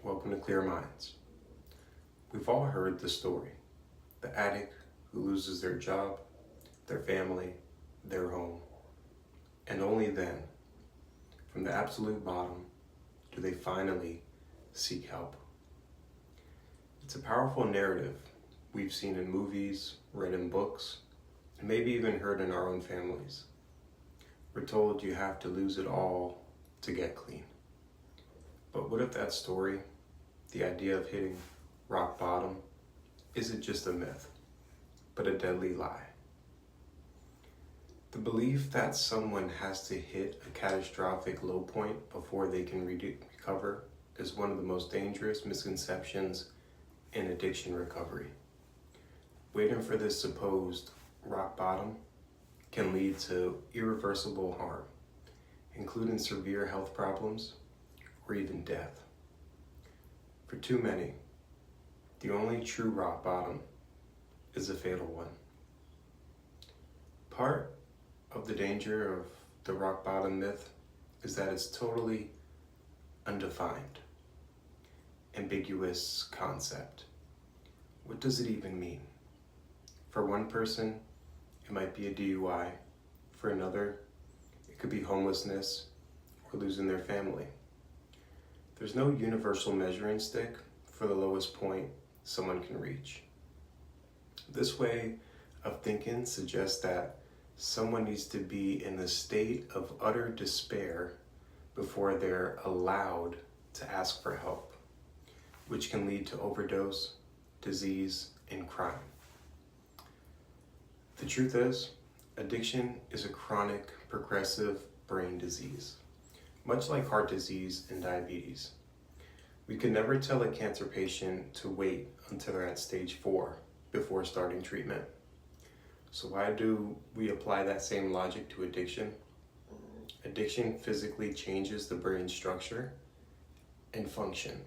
Welcome to Clear Minds. We've all heard the story. The addict who loses their job, their family, their home, and only then, from the absolute bottom, do they finally seek help. It's a powerful narrative we've seen in movies, read in books, and maybe even heard in our own families. We're told you have to lose it all to get clean. But what if that story, the idea of hitting rock bottom, isn't just a myth, but a deadly lie? The belief that someone has to hit a catastrophic low point before they can recover is one of the most dangerous misconceptions in addiction recovery. Waiting for this supposed rock bottom can lead to irreversible harm, including severe health problems or even death. For too many, the only true rock bottom is a fatal one. Part of the danger of the rock bottom myth is that it's totally undefined, ambiguous concept. What does it even mean? For one person, it might be a DUI. For another, it could be homelessness or losing their family. There's no universal measuring stick for the lowest point someone can reach. This way of thinking suggests that someone needs to be in a state of utter despair before they're allowed to ask for help, which can lead to overdose, disease, and crime. The truth is, addiction is a chronic, progressive brain disease, much like heart disease and diabetes. We could never tell a cancer patient to wait until they're at stage 4 before starting treatment. So why do we apply that same logic to addiction? Addiction physically changes the brain structure and function,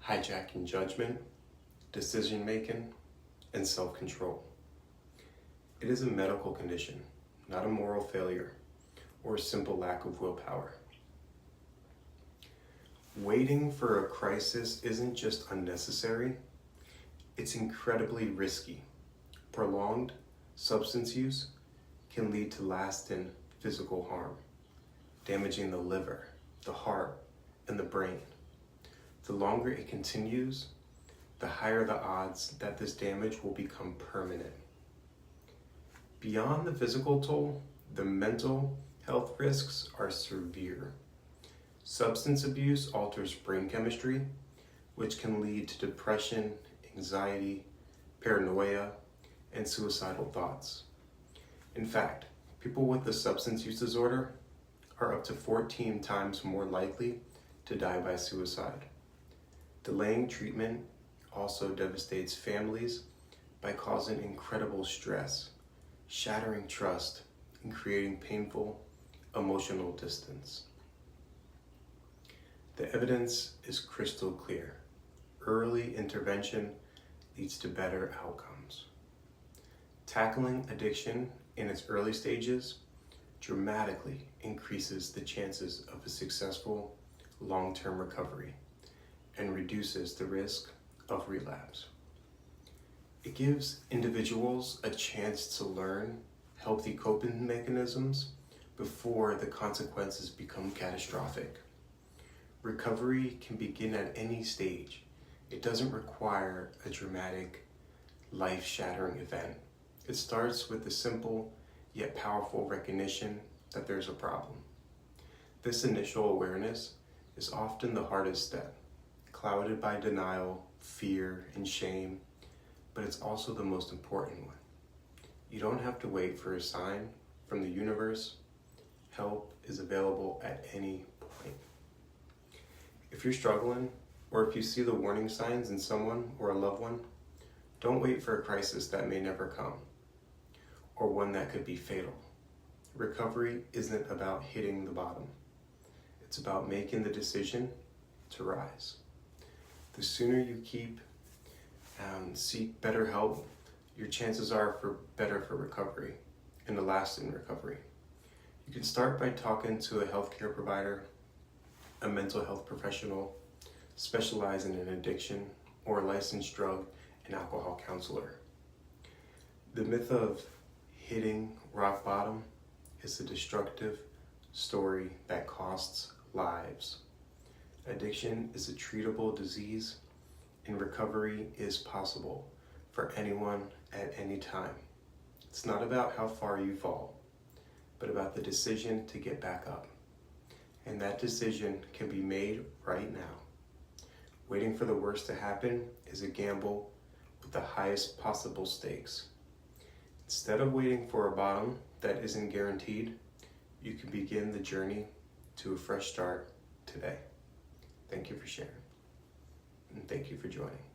hijacking judgment, decision-making, and self-control. It is a medical condition, not a moral failure or a simple lack of willpower. Waiting for a crisis isn't just unnecessary, it's incredibly risky. Prolonged substance use can lead to lasting physical harm, damaging the liver, the heart, and the brain. The longer it continues, the higher the odds that this damage will become permanent. Beyond the physical toll, the mental health risks are severe. Substance abuse alters brain chemistry, which can lead to depression, anxiety, paranoia, and suicidal thoughts. In fact, people with a substance use disorder are up to 14 times more likely to die by suicide. Delaying treatment also devastates families by causing incredible stress, shattering trust, and creating painful emotional distance. The evidence is crystal clear. Early intervention leads to better outcomes. Tackling addiction in its early stages dramatically increases the chances of a successful long-term recovery and reduces the risk of relapse. It gives individuals a chance to learn healthy coping mechanisms before the consequences become catastrophic. Recovery can begin at any stage. It doesn't require a dramatic, life-shattering event. It starts with the simple yet powerful recognition that there's a problem. This initial awareness is often the hardest step, clouded by denial, fear, and shame, but it's also the most important one. You don't have to wait for a sign from the universe. Help is available at any point. If you're struggling, or if you see the warning signs in someone or a loved one, don't wait for a crisis that may never come, or one that could be fatal. Recovery isn't about hitting the bottom. It's about making the decision to rise. The sooner you seek better help, your chances are for recovery and a lasting recovery. You can start by talking to a healthcare provider, a mental health professional, specialize in an addiction, or a licensed drug and alcohol counselor. The myth of hitting rock bottom is a destructive story that costs lives. Addiction is a treatable disease, and recovery is possible for anyone at any time. It's not about how far you fall, but about the decision to get back up. And that decision can be made right now. Waiting for the worst to happen is a gamble with the highest possible stakes. Instead of waiting for a bottom that isn't guaranteed, you can begin the journey to a fresh start today. Thank you for sharing, and thank you for joining.